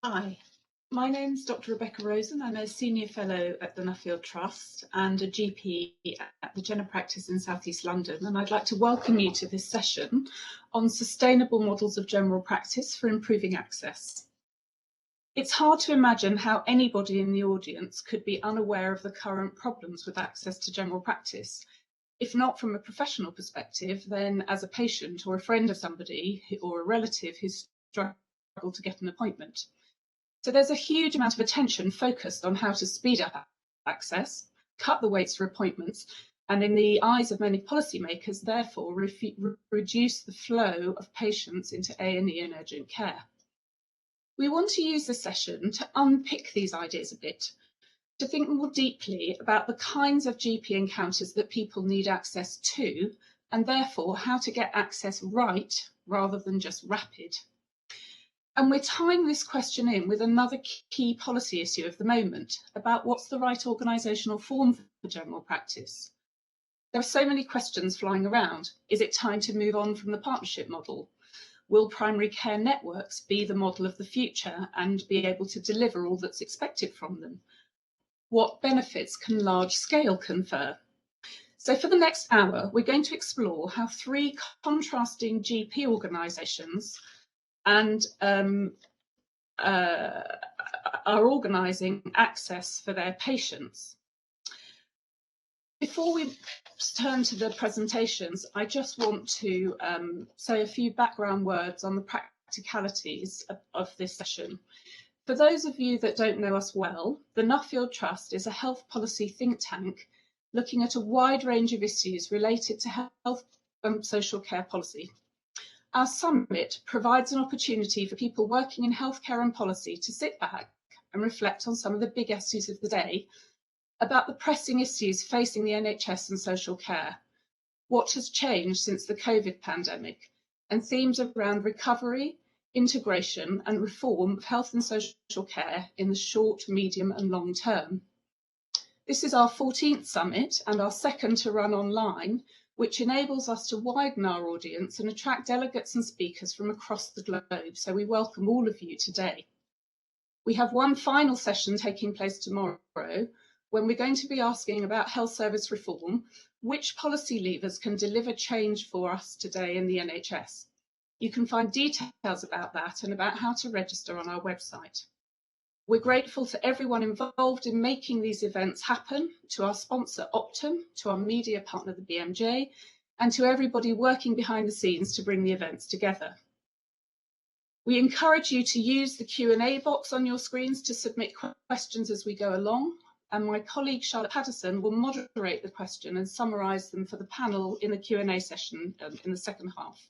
Hi, my name's Dr. Rebecca Rosen. I'm a Senior Fellow at the Nuffield Trust and a GP at the General Practice in South East London, and I'd like to welcome you to this session on sustainable models of general practice for improving access. It's hard to imagine how anybody in the audience could be unaware of the current problems with access to general practice. If not from a professional perspective, then as a patient or a friend of somebody or a relative who's struggled to get an appointment. So there's a huge amount of attention focused on how to speed up access, cut the waits for appointments, and in the eyes of many policymakers, therefore, reduce the flow of patients into A&E and urgent care. We want to use this session to unpick these ideas a bit, to think more deeply about the kinds of GP encounters that people need access to, and therefore how to get access right rather than just rapid. And we're tying this question in with another key policy issue of the moment about what's the right organisational form for general practice. There are so many questions flying around. Is it time to move on from the partnership model? Will primary care networks be the model of the future and be able to deliver all that's expected from them? What benefits can large scale confer? So for the next hour, we're going to explore how three contrasting GP organisations and are organising access for their patients. Before we turn to the presentations, I just want to say a few background words on the practicalities of this session. For those of you that don't know us well, the Nuffield Trust is a health policy think tank looking at a wide range of issues related to health and social care policy. Our summit provides an opportunity for people working in healthcare and policy to sit back and reflect on some of the big issues of the day about the pressing issues facing the NHS and social care, what has changed since the COVID pandemic, and themes around recovery, integration and reform of health and social care in the short, medium and long term. This is our 14th summit and our second to run online, which enables us to widen our audience and attract delegates and speakers from across the globe. So we welcome all of you today. We have one final session taking place tomorrow, when we're going to be asking about health service reform, which policy levers can deliver change for us today in the NHS. You can find details about that and about how to register on our website. We're grateful to everyone involved in making these events happen, to our sponsor Optum, to our media partner the BMJ, and to everybody working behind the scenes to bring the events together. We encourage you to use the Q&A box on your screens to submit questions as we go along, and my colleague Charlotte Patterson will moderate the question and summarise them for the panel in the Q&A session in the second half.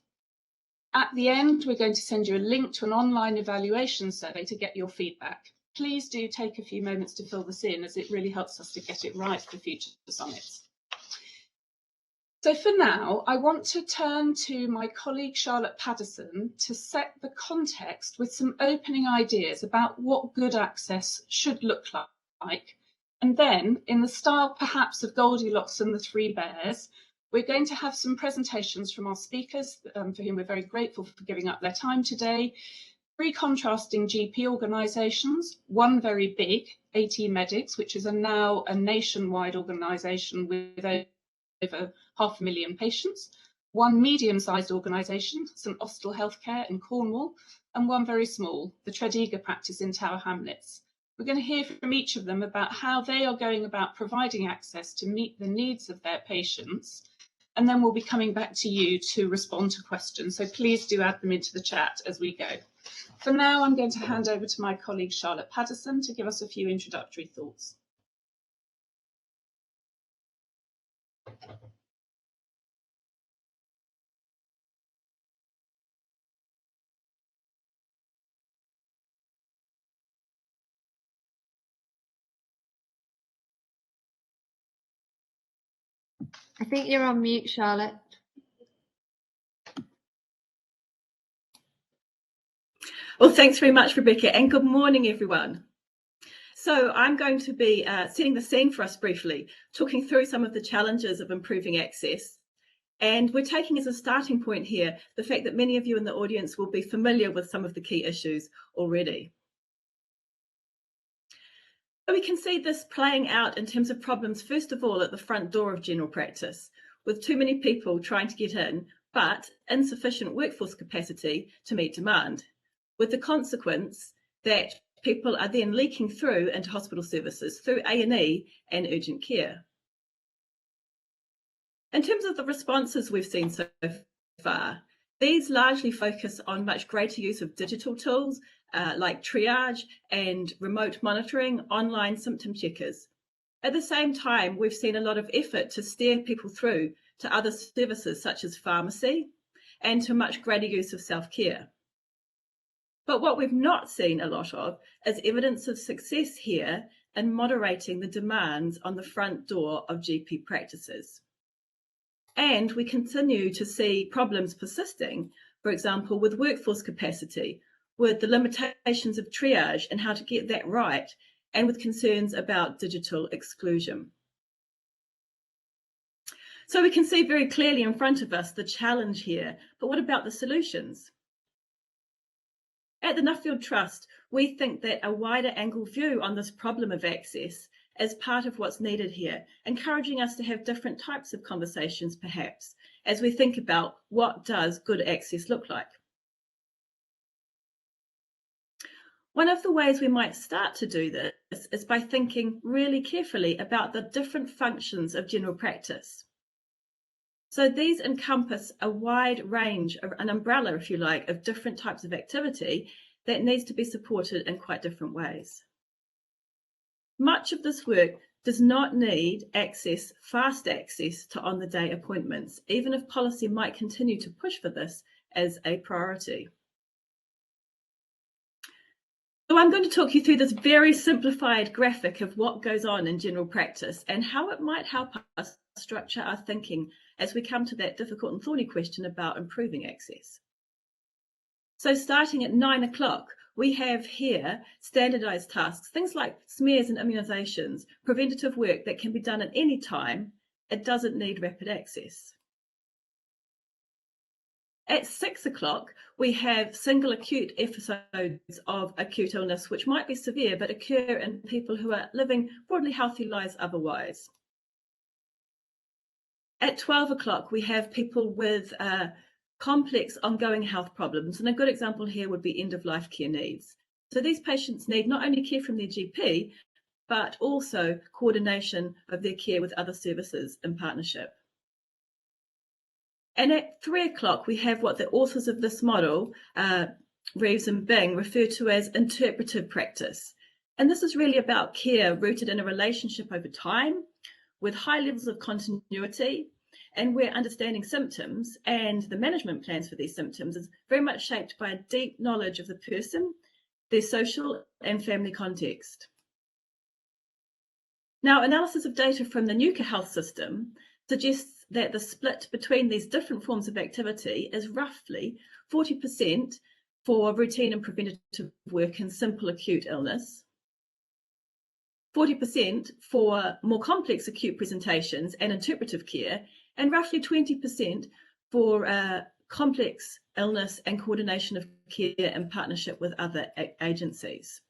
At the end, we're going to send you a link to an online evaluation survey to get your feedback. Please do take a few moments to fill this in, as it really helps us to get it right for future summits. So for now, I want to turn to my colleague Charlotte Patterson to set the context with some opening ideas about what good access should look like. And then, in the style perhaps of Goldilocks and the Three Bears, we're going to have some presentations from our speakers, for whom we're very grateful for giving up their time today. Three contrasting GP organisations, one very big, AT Medics, which is now a nationwide organisation with over 500,000 patients, one medium-sized organisation, St Austell Healthcare in Cornwall, and one very small, the Triage practice in Tower Hamlets. We're going to hear from each of them about how they are going about providing access to meet the needs of their patients, and then we'll be coming back to you to respond to questions. So please do add them into the chat as we go. For now, I'm going to hand over to my colleague Charlotte Patterson to give us a few introductory thoughts. I think you're on mute, Charlotte. Well, thanks very much, Rebecca, and good morning, everyone. So I'm going to be setting the scene for us briefly, talking through some of the challenges of improving access. And we're taking as a starting point here the fact that many of you in the audience will be familiar with some of the key issues already. We can see this playing out in terms of problems, first of all, at the front door of general practice, with too many people trying to get in, but insufficient workforce capacity to meet demand, with the consequence that people are then leaking through into hospital services through A&E and urgent care. In terms of the responses we've seen so far, these largely focus on much greater use of digital tools like triage and remote monitoring, online symptom checkers. At the same time, we've seen a lot of effort to steer people through to other services such as pharmacy and to much greater use of self-care. But what we've not seen a lot of is evidence of success here in moderating the demands on the front door of GP practices. And we continue to see problems persisting, for example, with workforce capacity, with the limitations of triage and how to get that right, and with concerns about digital exclusion. So we can see very clearly in front of us the challenge here, but what about the solutions? At the Nuffield Trust, we think that a wider angle view on this problem of access is part of what's needed here, encouraging us to have different types of conversations, perhaps, as we think about what does good access look like. One of the ways we might start to do this is by thinking really carefully about the different functions of general practice. So these encompass a wide range, of an umbrella, if you like, of different types of activity that needs to be supported in quite different ways. Much of this work does not need fast access to on-the-day appointments, even if policy might continue to push for this as a priority. So I'm going to talk you through this very simplified graphic of what goes on in general practice and how it might help us structure our thinking as we come to that difficult and thorny question about improving access. So starting at 9 o'clock, we have here standardised tasks, things like smears and immunisations, preventative work that can be done at any time. It doesn't need rapid access. At 6 o'clock, we have single acute episodes of acute illness, which might be severe, but occur in people who are living broadly healthy lives otherwise. At 12 o'clock, we have people with complex ongoing health problems. And a good example here would be end-of-life care needs. So these patients need not only care from their GP, but also coordination of their care with other services in partnership. And at 3 o'clock, we have what the authors of this model, Reeves and Bing, refer to as interpretive practice. And this is really about care rooted in a relationship over time with high levels of continuity, and where understanding symptoms and the management plans for these symptoms is very much shaped by a deep knowledge of the person, their social and family context. Now, analysis of data from the Nuka health system suggests that the split between these different forms of activity is roughly 40% for routine and preventative work and simple acute illness, 40% for more complex acute presentations and interpretive care, and roughly 20% for complex illness and coordination of care in partnership with other agencies.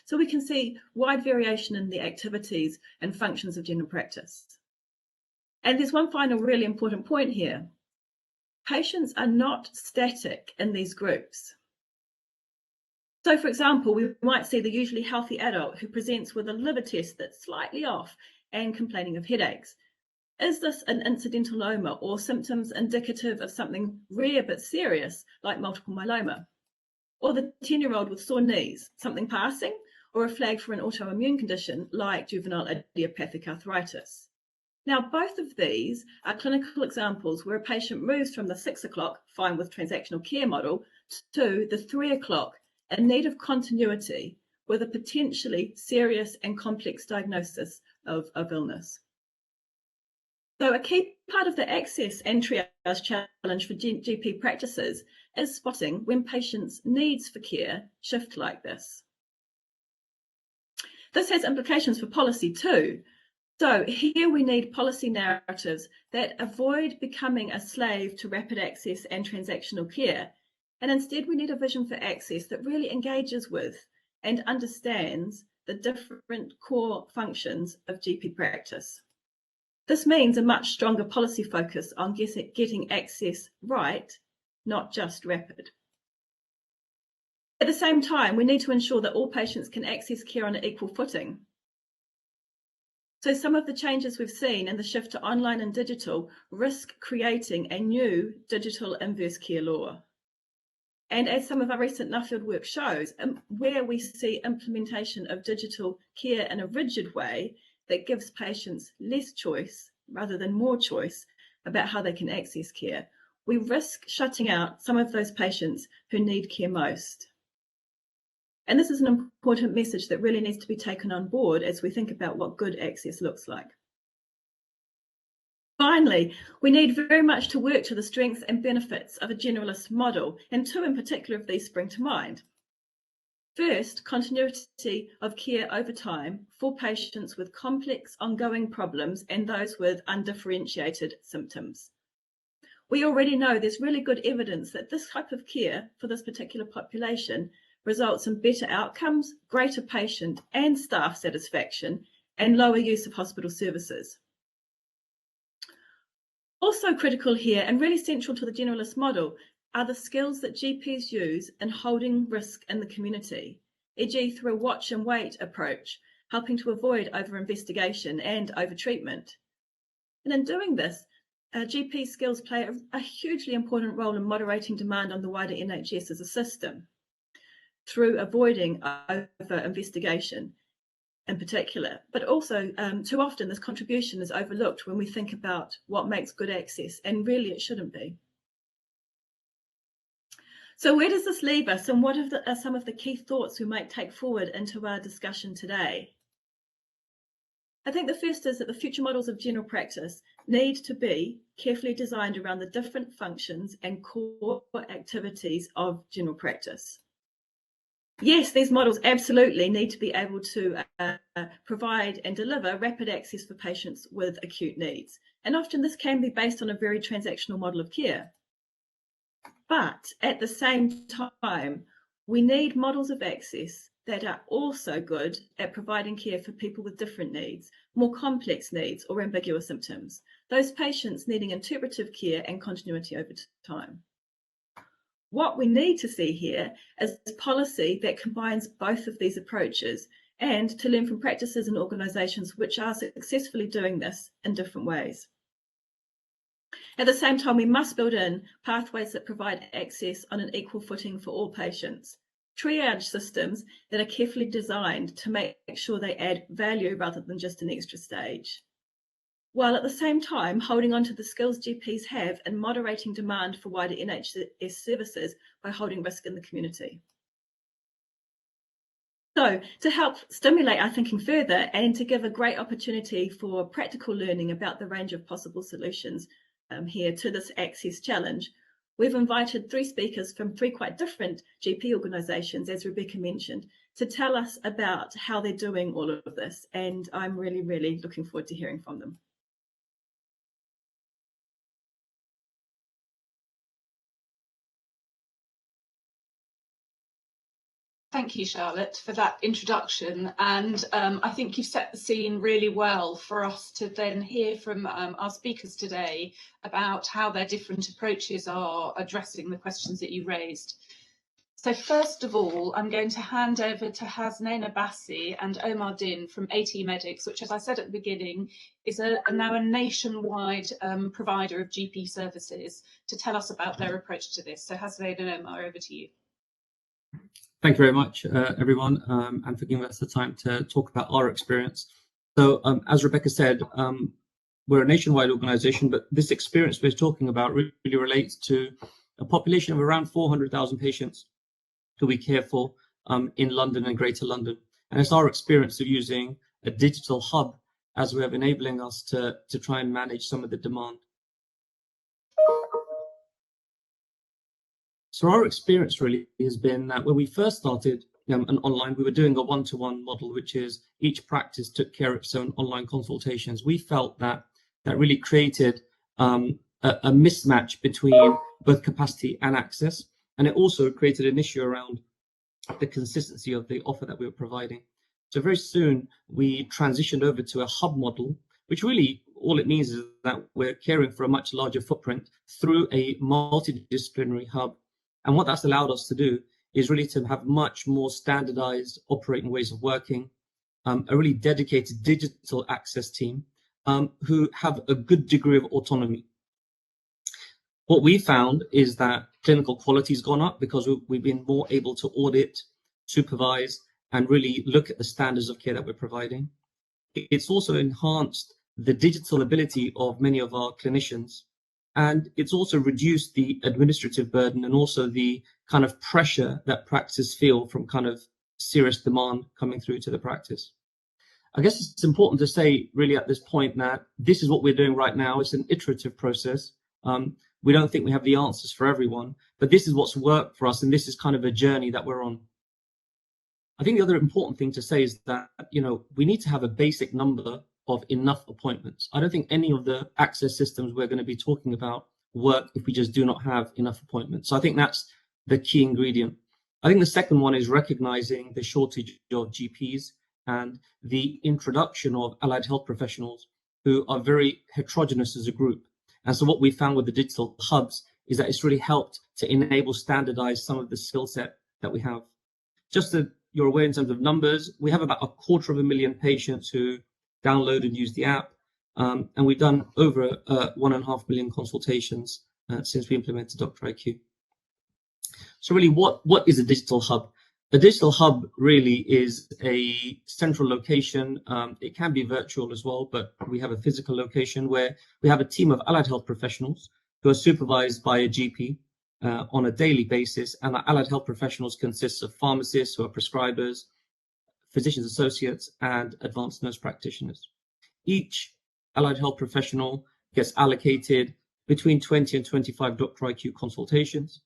So we can see wide variation in the activities and functions of general practice. And there's one final really important point here. Patients are not static in these groups. So, for example, we might see the usually healthy adult who presents with a liver test that's slightly off and complaining of headaches. Is this an incidental or symptoms indicative of something rare but serious like multiple myeloma? Or the 10-year-old with sore knees, something passing, or a flag for an autoimmune condition like juvenile idiopathic arthritis? Now, both of these are clinical examples where a patient moves from the 6 o'clock, fine with transactional care model, to the 3 o'clock, in need of continuity with a potentially serious and complex diagnosis of illness. So a key part of the access and triage challenge for GP practices is spotting when patients' needs for care shift like this. This has implications for policy too. So here we need policy narratives that avoid becoming a slave to rapid access and transactional care. And instead we need a vision for access that really engages with and understands the different core functions of GP practice. This means a much stronger policy focus on getting access right, not just rapid. At the same time, we need to ensure that all patients can access care on an equal footing. So some of the changes we've seen in the shift to online and digital risk creating a new digital inverse care law. And as some of our recent Nuffield work shows, where we see implementation of digital care in a rigid way that gives patients less choice rather than more choice about how they can access care, we risk shutting out some of those patients who need care most. And this is an important message that really needs to be taken on board as we think about what good access looks like. Finally, we need very much to work to the strengths and benefits of a generalist model, and two in particular of these spring to mind. First, continuity of care over time for patients with complex ongoing problems and those with undifferentiated symptoms. We already know there's really good evidence that this type of care for this particular population results in better outcomes, greater patient and staff satisfaction, and lower use of hospital services. Also critical here, and really central to the generalist model, are the skills that GPs use in holding risk in the community, e.g. through a watch and wait approach, helping to avoid over-investigation and over-treatment. And in doing this, GP skills play a hugely important role in moderating demand on the wider NHS as a system, through avoiding over-investigation in particular, but also too often this contribution is overlooked when we think about what makes good access, and really it shouldn't be. So where does this leave us, and what are some of the key thoughts we might take forward into our discussion today? I think the first is that the future models of general practice need to be carefully designed around the different functions and core activities of general practice. Yes, these models absolutely need to be able to provide and deliver rapid access for patients with acute needs. And often this can be based on a very transactional model of care. But at the same time, we need models of access that are also good at providing care for people with different needs, more complex needs or ambiguous symptoms, those patients needing interpretive care and continuity over time. What we need to see here is policy that combines both of these approaches, and to learn from practices and organisations which are successfully doing this in different ways. At the same time, we must build in pathways that provide access on an equal footing for all patients, triage systems that are carefully designed to make sure they add value rather than just an extra stage, while at the same time holding on to the skills GPs have and moderating demand for wider NHS services by holding risk in the community. So to help stimulate our thinking further and to give a great opportunity for practical learning about the range of possible solutions here to this access challenge, we've invited three speakers from three quite different GP organisations, as Rebecca mentioned, to tell us about how they're doing all of this. And I'm really, really looking forward to hearing from them. Thank you, Charlotte, for that introduction. And I think you've set the scene really well for us to then hear from our speakers today about how their different approaches are addressing the questions that you raised. So first of all, I'm going to hand over to Hasnain Abbasi and Omar Din from AT Medics, which, as I said at the beginning, is now a nationwide provider of GP services, to tell us about their approach to this. So Hasnain and Omar, over to you. Thank you very much, everyone, and for giving us the time to talk about our experience. So, as Rebecca said, we're a nationwide organisation, but this experience we're talking about really relates to a population of around 400,000 patients who we care for in London and Greater London. And it's our experience of using a digital hub as way of enabling us to try and manage some of the demand. So our experience really has been that when we first started an online, we were doing a one-to-one model, which is each practice took care of its own online consultations. We felt that really created a mismatch between both capacity and access. And it also created an issue around the consistency of the offer that we were providing. So very soon we transitioned over to a hub model, which really all it means is that we're caring for a much larger footprint through a multidisciplinary hub. And what that's allowed us to do is really to have much more standardized operating ways of working, a really dedicated digital access team who have a good degree of autonomy. What we found is that clinical quality has gone up because we've been more able to audit, supervise, and really look at the standards of care that we're providing. It's also enhanced the digital ability of many of our clinicians, and it's also reduced the administrative burden and also the kind of pressure that practices feel from kind of serious demand coming through to the practice. I guess it's important to say really at this point that this is what we're doing right now. It's an iterative process. We don't think we have the answers for everyone, but this is what's worked for us, and this is kind of a journey that we're on. I think the other important thing to say is that, you know, we need to have a basic number of enough appointments. I don't think any of the access systems we're going to be talking about work if we just do not have enough appointments. So I think that's the key ingredient. I think the second one is recognizing the shortage of GPs and the introduction of allied health professionals who are very heterogeneous as a group. And so what we found with the digital hubs is that it's really helped to enable standardize some of the skill set that we have. Just so you're aware in terms of numbers, we have about 250,000 patients who download and use the app. And we've done over 1.5 million consultations since we implemented Dr. IQ. So really, what is a digital hub? A digital hub really is a central location. It can be virtual as well, but we have a physical location where we have a team of allied health professionals who are supervised by a GP on a daily basis. And our allied health professionals consists of pharmacists who are prescribers, physicians associates, and advanced nurse practitioners. Each allied health professional gets allocated between 20 and 25 Dr. IQ consultations.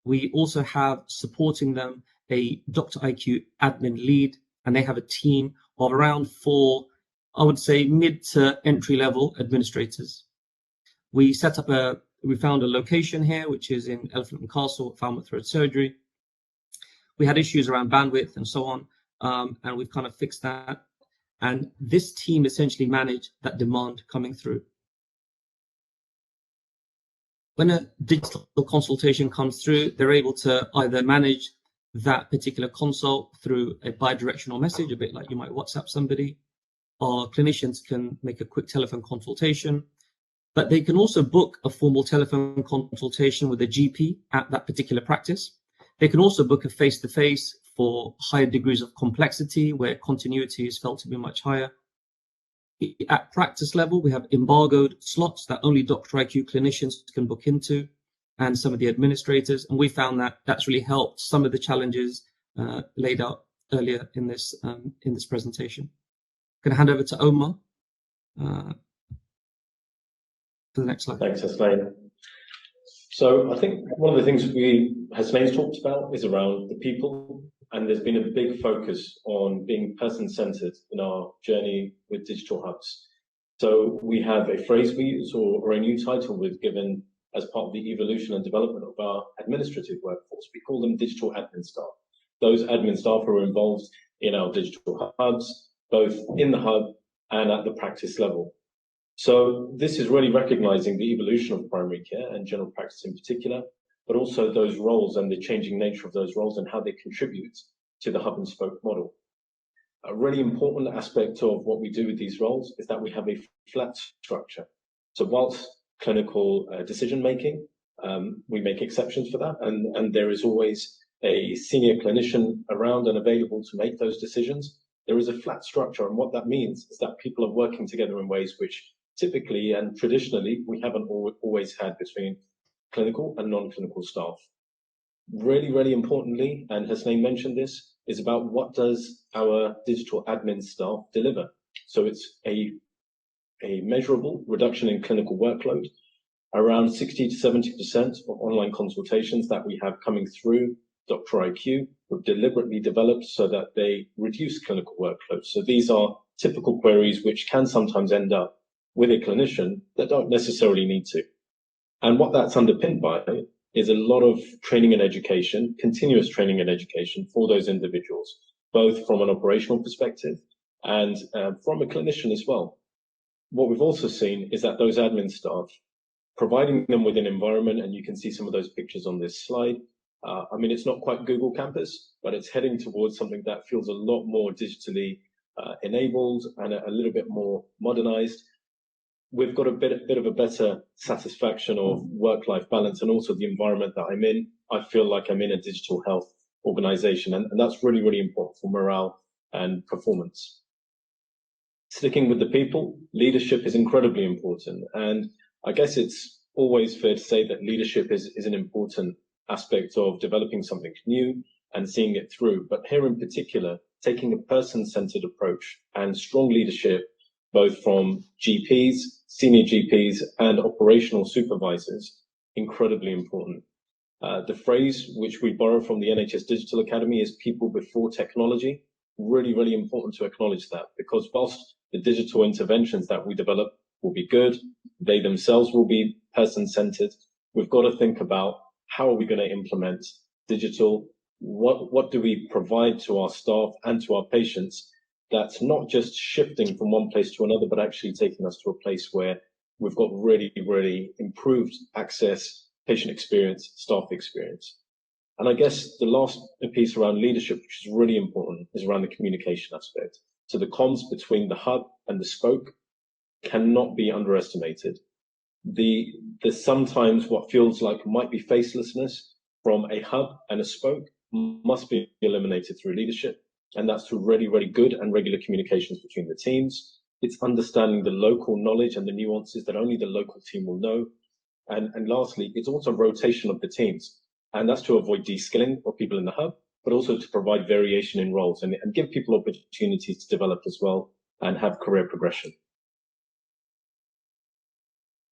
We also have supporting them a Dr. IQ admin lead, and they have a team of around 4, I would say, mid to entry level administrators. We found a location here, which is in Elephant and Castle at Falmouth Road Surgery. We had issues around bandwidth and so on, and we've kind of fixed that. And this team essentially managed that demand coming through. When a digital consultation comes through, they're able to either manage that particular consult through a bi-directional message, a bit like you might WhatsApp somebody, or clinicians can make a quick telephone consultation, but they can also book a formal telephone consultation with a GP at that particular practice. They can also book a face-to-face for higher degrees of complexity where continuity is felt to be much higher. At practice level, we have embargoed slots that only Dr. IQ clinicians can book into, and some of the administrators. And we found that that's really helped some of the challenges laid out earlier in this presentation. I'm going to hand over to Omar for the next slide. Thanks, Hasnain. So I think one of the things Hasnain's talked about is around the people. And there's been a big focus on being person-centered in our journey with digital hubs. So we have a phrase we use or a new title we've given as part of the evolution and development of our administrative workforce. We call them digital admin staff. Those admin staff are involved in our digital hubs, both in the hub and at the practice level. So this is really recognizing the evolution of primary care and general practice in particular, but also those roles and the changing nature of those roles and how they contribute to the hub and spoke model. A really important aspect of what we do with these roles is that we have a flat structure. So whilst clinical decision-making, we make exceptions for that, and there is always a senior clinician around and available to make those decisions, there is a flat structure, and what that means is that people are working together in ways which typically and traditionally we haven't always had between clinical and non-clinical staff. Really, really importantly, and Hasnain mentioned this, is about what does our digital admin staff deliver. So it's a measurable reduction in clinical workload, around 60 to 70% of online consultations that we have coming through Dr. IQ were deliberately developed so that they reduce clinical workload. So these are typical queries which can sometimes end up with a clinician that don't necessarily need to. And what that's underpinned by is a lot of training and education, continuous training and education for those individuals, both from an operational perspective and from a clinician as well. What we've also seen is that those admin staff, providing them with an environment, and you can see some of those pictures on this slide. I mean, it's not quite Google Campus, but it's heading towards something that feels a lot more digitally enabled and a little bit more modernized. We've got a bit of a better satisfaction of work-life balance, and also the environment that I'm in. I feel like I'm in a digital health organization, and that's really, really important for morale and performance. Sticking with the people, leadership is incredibly important. And I guess it's always fair to say that leadership is an important aspect of developing something new and seeing it through. But here in particular, taking a person-centered approach and strong leadership, both from GPs, senior GPs, and operational supervisors, incredibly important. The phrase which we borrow from the NHS Digital Academy is people before technology. Really, really important to acknowledge that, because whilst the digital interventions that we develop will be good, they themselves will be person-centered, we've got to think about how are we going to implement digital, what do we provide to our staff and to our patients that's not just shifting from one place to another, but actually taking us to a place where we've got really, really improved access, patient experience, staff experience. And I guess the last piece around leadership, which is really important, is around the communication aspect. So the comms between the hub and the spoke cannot be underestimated. The sometimes what feels like might be facelessness from a hub and a spoke must be eliminated through leadership. And that's through really, really good and regular communications between the teams. It's understanding the local knowledge and the nuances that only the local team will know. And lastly, it's also rotation of the teams. And that's to avoid de-skilling of people in the hub, but also to provide variation in roles and give people opportunities to develop as well and have career progression.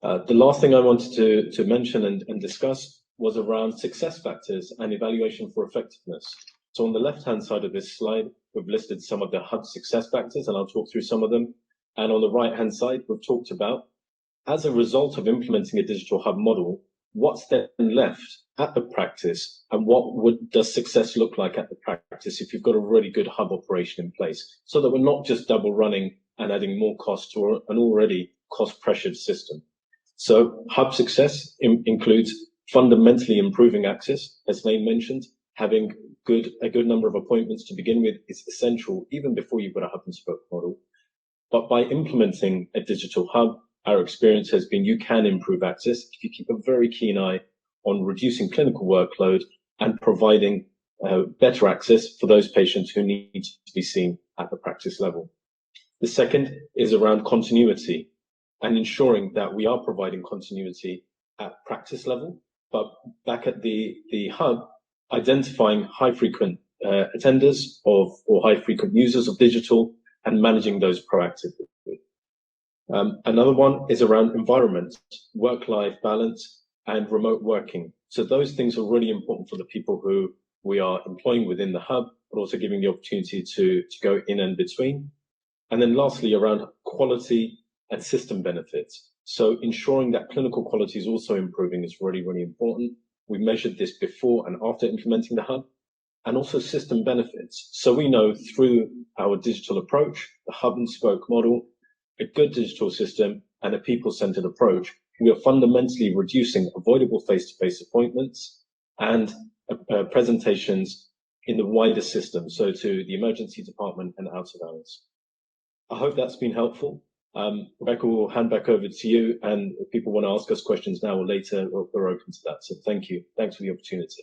The last thing I wanted to mention and discuss was around success factors and evaluation for effectiveness. So on the left-hand side of this slide, we've listed some of the hub success factors, and I'll talk through some of them. And on the right-hand side, we've talked about, as a result of implementing a digital hub model, what's then left at the practice, and does success look like at the practice if you've got a really good hub operation in place, so that we're not just double running and adding more cost to an already cost-pressured system. So hub success includes fundamentally improving access, as Lane mentioned. Having a good number of appointments to begin with is essential even before you've got a hub and spoke model. But by implementing a digital hub, our experience has been you can improve access if you keep a very keen eye on reducing clinical workload and providing better access for those patients who need to be seen at the practice level. The second is around continuity and ensuring that we are providing continuity at practice level, but back at the hub, identifying high frequent attenders or high frequent users of digital and managing those proactively. Another one is around environment, work-life balance, and remote working. So those things are really important for the people who we are employing within the hub, but also giving the opportunity to go in and between. And then lastly, around quality and system benefits. So ensuring that clinical quality is also improving is really, really important. We measured this before and after implementing the hub, and also system benefits. So we know through our digital approach, the hub and spoke model, a good digital system and a people-centered approach, we are fundamentally reducing avoidable face-to-face appointments and presentations in the wider system, so to the emergency department and out of hours. I hope that's been helpful. Rebecca, will hand back over to you, and if people want to ask us questions now or later, we're open to that. So thank you. Thanks for the opportunity.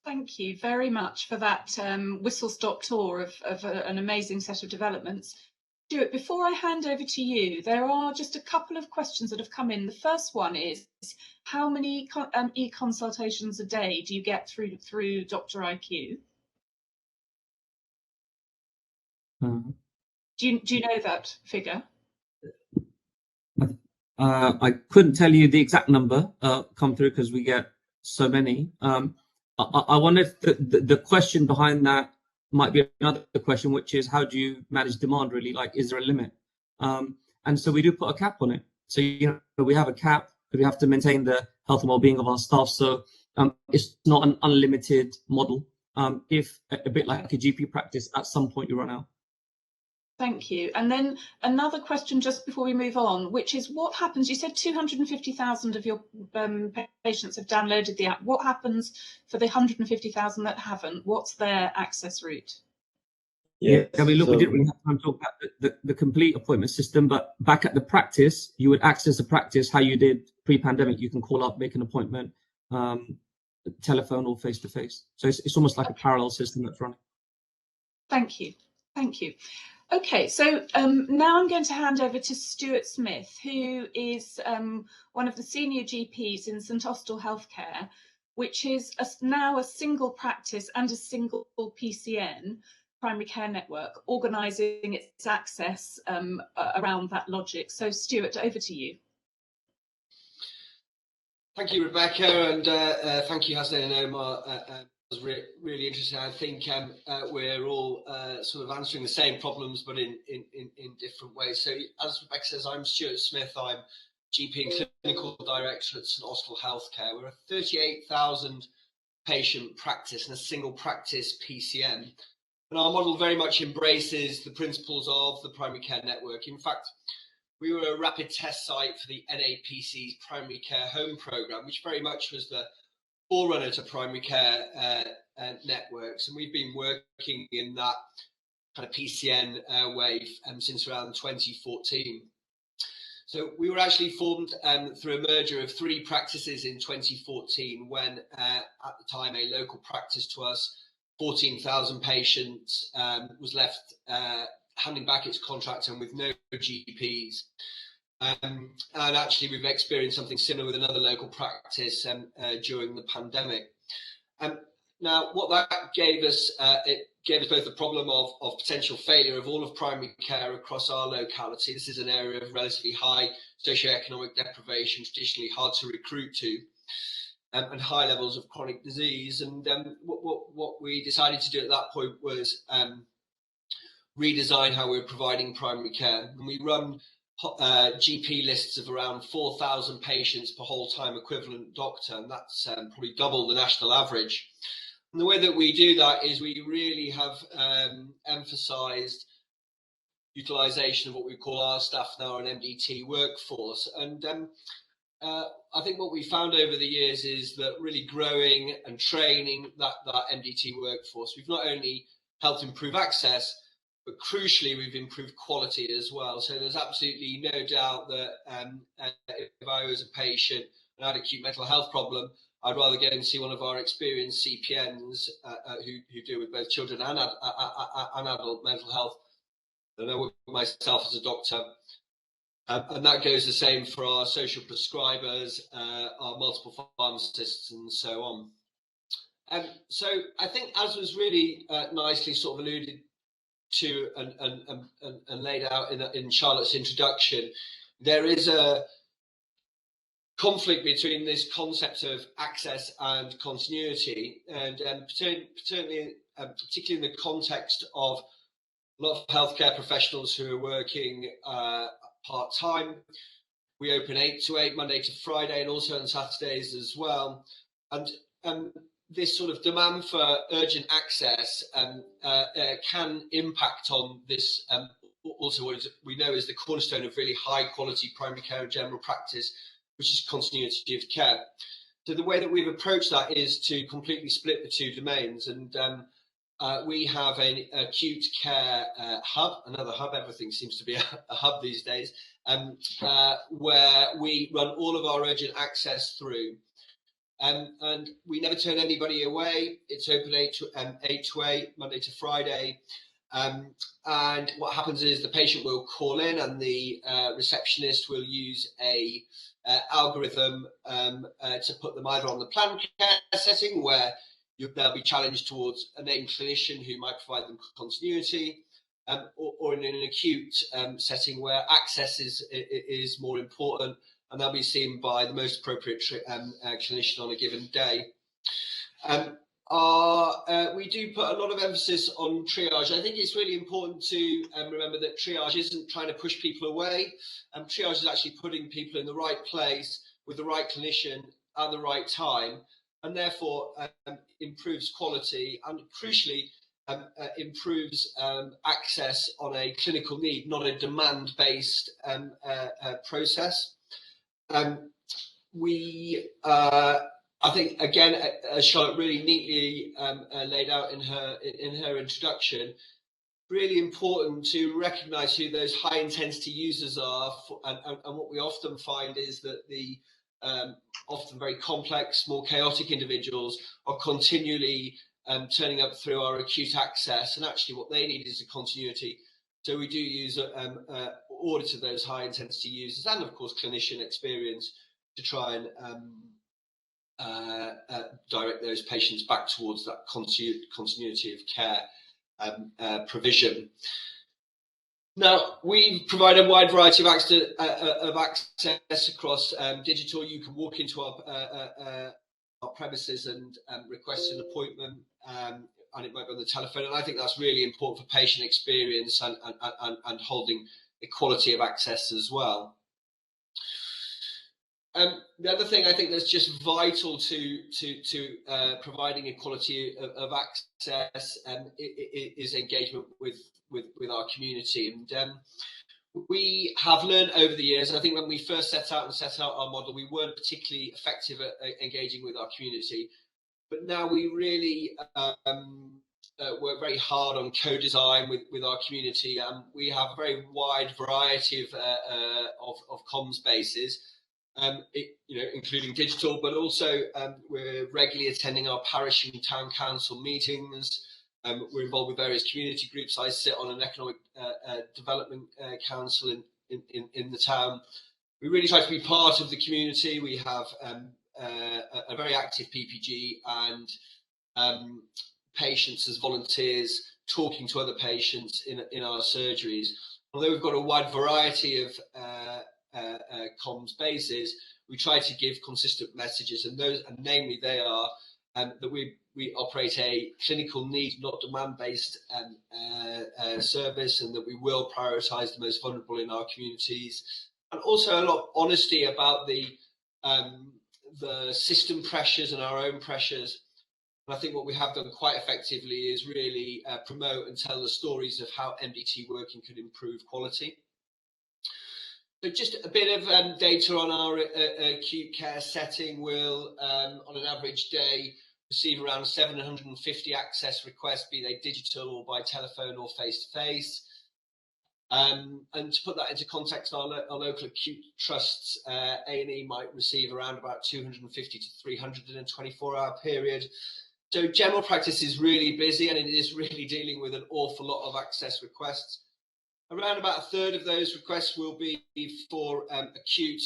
Thank you very much for that whistle-stop tour of an amazing set of developments. Stuart, before I hand over to you, there are just a couple of questions that have come in. The first one is, how many e-consultations a day do you get through Dr. IQ? Do you know that figure? I couldn't tell you the exact number come through because we get so many. I wonder if the question behind that might be another question, which is how do you manage demand really? Like, is there a limit? And so we do put a cap on it. So, you know, we have a cap because we have to maintain the health and well-being of our staff. So it's not an unlimited model. If a bit like a GP practice, at some point you run out. Thank you. And then another question just before we move on, which is what happens, you said 250,000 of your patients have downloaded the app. What happens for the 150,000 that haven't? What's their access route? Yeah, I mean, look, we didn't really have time to talk about the complete appointment system, but back at the practice, you would access the practice how you did pre-pandemic. You can call up, make an appointment, telephone or face-to-face. So it's almost like a parallel system that's running. Thank you. Thank you. Okay, so now I'm going to hand over to Stuart Smith, who is one of the senior GPs in St Austell Healthcare, which is now a single practice and a single PCN, primary care network, organising its access around that logic. So Stuart, over to you. Thank you, Rebecca, and thank you, Hasnain and Omar. It was really interesting. I think we're all sort of answering the same problems, but in different ways. So, as Rebecca says, I'm Stuart Smith. I'm GP and Clinical Director at St Austell Healthcare. We're a 38,000 patient practice and a single practice PCN. And our model very much embraces the principles of the primary care network. In fact, we were a rapid test site for the NAPC's primary care home programme, which very much was the forerunner to primary care networks, and we've been working in that kind of PCN wave since around 2014. So we were actually formed through a merger of 3 practices in 2014 when at the time a local practice to us, 14,000 patients, was left handing back its contract and with no GPs. And actually, we've experienced something similar with another local practice during the pandemic. Now, what that gave us, it gave us both the problem of potential failure of all of primary care across our locality. This is an area of relatively high socioeconomic deprivation, traditionally hard to recruit to, and high levels of chronic disease. And what we decided to do at that point was redesign how we're providing primary care. And we run GP lists of around 4,000 patients per whole-time equivalent doctor, and that's probably double the national average. And the way that we do that is we really have emphasised utilisation of what we call our staff now an MDT workforce. And I think what we found over the years is that really growing and training that MDT workforce, we've not only helped improve access, but crucially, we've improved quality as well. So there's absolutely no doubt that if I was a patient and had an acute mental health problem, I'd rather go and see one of our experienced CPNs who deal with both children and adult mental health than I would myself as a doctor. And that goes the same for our social prescribers, our multiple pharmacists, and so on. So I think, as was really nicely sort of alluded to and laid out in Charlotte's introduction, there is a conflict between this concept of access and continuity, and particularly in the context of a lot of healthcare professionals who are working part-time. We open 8 to 8 Monday to Friday, and also on Saturdays as well. And this sort of demand for urgent access can impact on this, also what we know is the cornerstone of really high quality primary care and general practice, which is continuity of care. So the way that we've approached that is to completely split the two domains. And we have an acute care hub, another hub, everything seems to be a hub these days, where we run all of our urgent access through. And we never turn anybody away. It's open 8 to 8, Monday to Friday. And what happens is the patient will call in, and the receptionist will use a algorithm to put them either on the planned care setting, where they'll be challenged towards a named clinician who might provide them continuity, or in an acute setting where access is more important, and they'll be seen by the most appropriate clinician on a given day. We do put a lot of emphasis on triage. I think it's really important to remember that triage isn't trying to push people away. Triage is actually putting people in the right place with the right clinician at the right time, and therefore improves quality and crucially improves access on a clinical need, not a demand-based process. I think, again, as Charlotte really neatly laid out in her introduction, really important to recognise who those high-intensity users are, and what we often find is that the often very complex, more chaotic individuals are continually turning up through our acute access, and actually what they need is a continuity. So we do use audit of those high-intensity users and, of course, clinician experience to try and direct those patients back towards that continuity of care provision. Now, we provide a wide variety of access across digital. You can walk into our premises and request an appointment, and it might be on the telephone. And I think that's really important for patient experience and holding equality of access as well. The other thing I think that's just vital to providing equality of access is engagement with our community. And we have learned over the years, and I think when we first set out our model, we weren't particularly effective at engaging with our community. But now we really work very hard on co-design with our community. We have a very wide variety of comms spaces. Including digital, but also we're regularly attending our parish and town council meetings. We're involved with various community groups. I sit on an economic development council in the town. We really try to be part of the community. We have a very active PPG and patients as volunteers talking to other patients in our surgeries. Although we've got a wide variety of comms bases, we try to give consistent messages, and namely they are that we operate a clinical need, not demand-based service, and that we will prioritise the most vulnerable in our communities, and also a lot of honesty about the system pressures and our own pressures. And I think what we have done quite effectively is really promote and tell the stories of how MDT working could improve quality. So just a bit of data on our acute care setting. We'll, on an average day, receive around 750 access requests, be they digital or by telephone or face-to-face. And to put that into context, our local acute trusts, A&E might receive around about 250 to 300 in a 24-hour period. So general practice is really busy, and it is really dealing with an awful lot of access requests. Around about a third of those requests will be for acute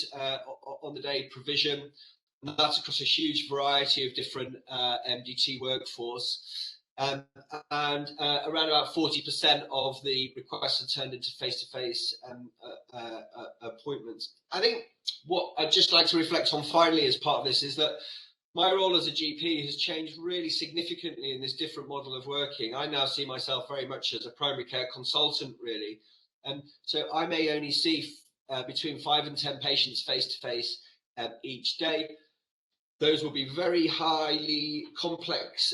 on-the-day provision, and that's across a huge variety of different MDT workforce. And around about 40% of the requests are turned into face-to-face appointments. I think what I'd just like to reflect on finally as part of this is that my role as a GP has changed really significantly in this different model of working. I now see myself very much as a primary care consultant, really. And so I may only see between 5 and 10 patients face-to-face each day. Those will be very highly complex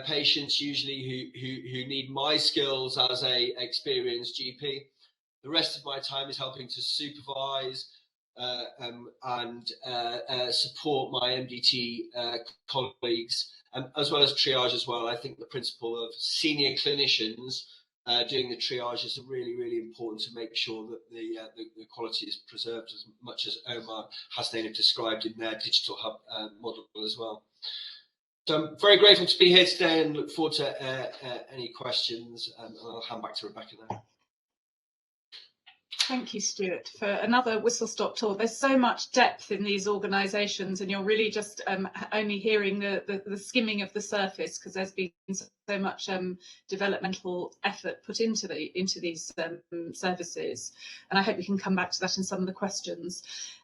patients, usually who need my skills as an experienced GP. The rest of my time is helping to supervise and support my MDT colleagues, as well as triage as well. I think the principle of senior clinicians doing the triage is really, really important to make sure that the quality is preserved as much as Omar Hasnain have described in their digital hub model as well. So I'm very grateful to be here today and look forward to any questions, and I'll hand back to Rebecca now. Thank you, Stuart, for another whistle-stop tour. There's so much depth in these organisations, and you're really just only hearing the skimming of the surface, because there's been so much developmental effort put into these services. And I hope we can come back to that in some of the questions.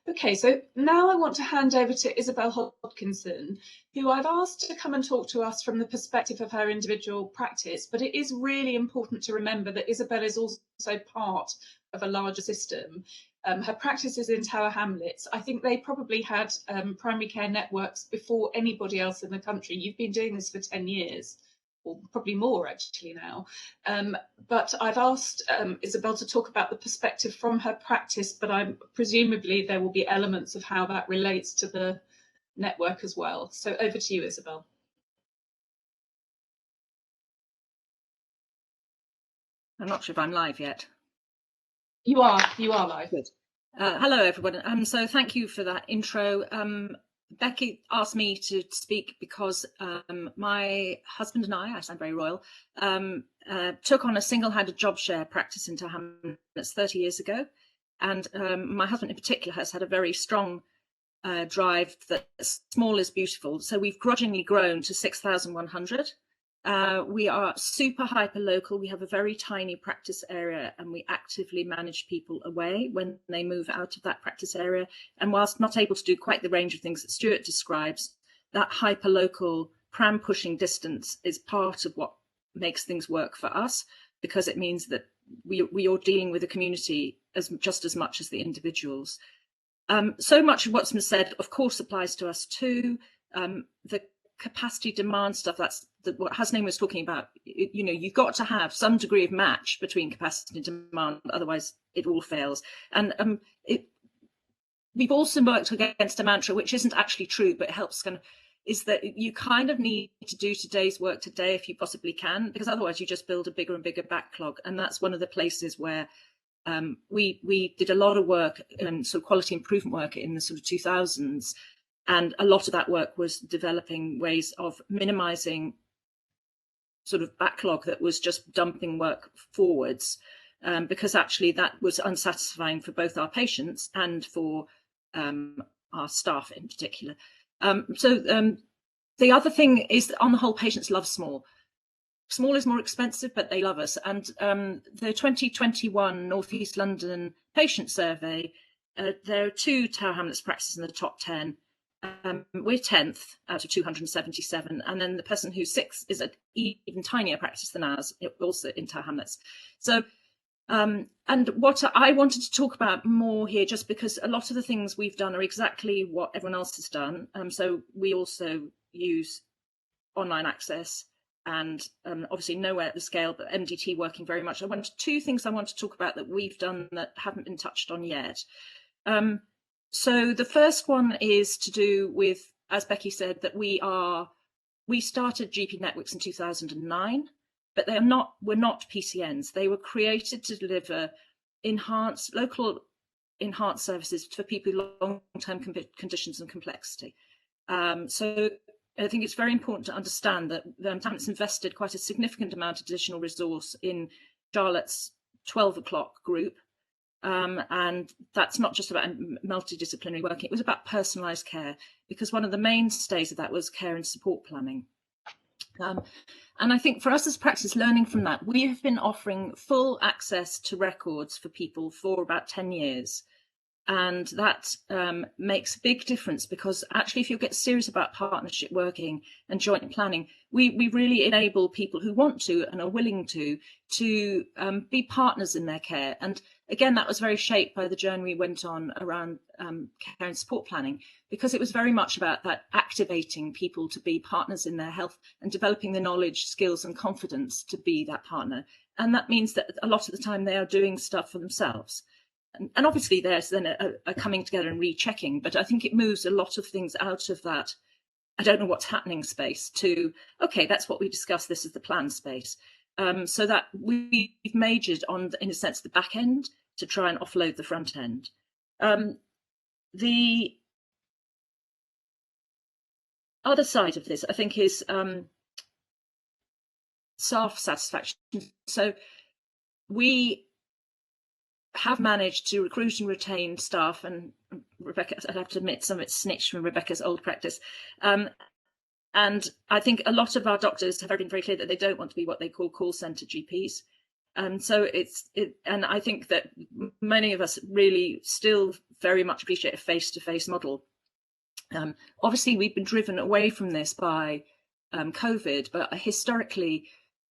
Okay, so now I want to hand over to Isabel Watkinson, who I've asked to come and talk to us from the perspective of her individual practice. But it is really important to remember that Isabel is also part of a larger system. Her practice is in Tower Hamlets. I think they probably had primary care networks before anybody else in the country. You've been doing this for 10 years, or probably more actually now. But I've asked Isabel to talk about the perspective from her practice, but presumably there will be elements of how that relates to the network as well. So over to you, Isabel. I'm not sure if I'm live yet. You are live. Good. Hello, everyone. So thank you for that intro. Becky asked me to speak because my husband and I sound very royal, took on a single-handed job share practice in Tower Hamlets 30 years ago. And my husband in particular has had a very strong drive that small is beautiful. So we've grudgingly grown to 6,100. We are super hyper local. We have a very tiny practice area and we actively manage people away when they move out of that practice area. And whilst not able to do quite the range of things that Stuart describes, that hyper local pram pushing distance is part of what makes things work for us, because it means that we are dealing with the community just as much as the individuals. So much of what's been said, of course, applies to us too. The capacity demand stuff, that's what Hasnain was talking about. You know, you've got to have some degree of match between capacity and demand, otherwise it all fails. And we've also worked against a mantra which isn't actually true, but it helps kind of, is that you kind of need to do today's work today if you possibly can, because otherwise you just build a bigger and bigger backlog. And that's one of the places where we did a lot of work and sort of quality improvement work in the sort of 2000s. And a lot of that work was developing ways of minimizing sort of backlog that was just dumping work forwards, because actually that was unsatisfying for both our patients and for our staff in particular. The other thing is that on the whole, patients love small. Small is more expensive, but they love us. And the 2021 North East London patient survey, there are 2 Tower Hamlets practices in the top 10. We're 10th out of 277, and then the person who's 6th is an even tinier practice than ours, also in Tower Hamlets. So, and what I wanted to talk about more here, just because a lot of the things we've done are exactly what everyone else has done. So we also use online access and obviously nowhere at the scale, but MDT working very much. 2 things I want to talk about that we've done that haven't been touched on yet. So the first one is to do with, as Becky said, that we started GP networks in 2009, but we're not PCNs. They were created to deliver local enhanced services for people with long-term conditions and complexity. So I think it's very important to understand that Hamlet's invested quite a significant amount of additional resource in Charlotte's 12 o'clock group. And that's not just about multidisciplinary working, it was about personalised care, because one of the mainstays of that was care and support planning. And I think for us as practice, learning from that, we have been offering full access to records for people for about 10 years. And that makes a big difference, because actually, if you get serious about partnership working and joint planning, we really enable people who want to and are willing to be partners in their care. And again, that was very shaped by the journey we went on around care and support planning, because it was very much about that activating people to be partners in their health and developing the knowledge, skills and confidence to be that partner. And that means that a lot of the time they are doing stuff for themselves. And obviously there's then a coming together and rechecking, but I think it moves a lot of things out of that I don't know what's happening space to, okay, that's what we discussed, this is the plan space. So that we've majored on, in a sense, the back end to try and offload the front end. The other side of this, I think, is staff satisfaction. So we have managed to recruit and retain staff, and Rebecca, I'd have to admit, some of it's snitched from Rebecca's old practice. And I think a lot of our doctors have been very clear that they don't want to be what they call centre GPs. So and I think that many of us really still very much appreciate a face-to-face model. Obviously, we've been driven away from this by COVID, but historically,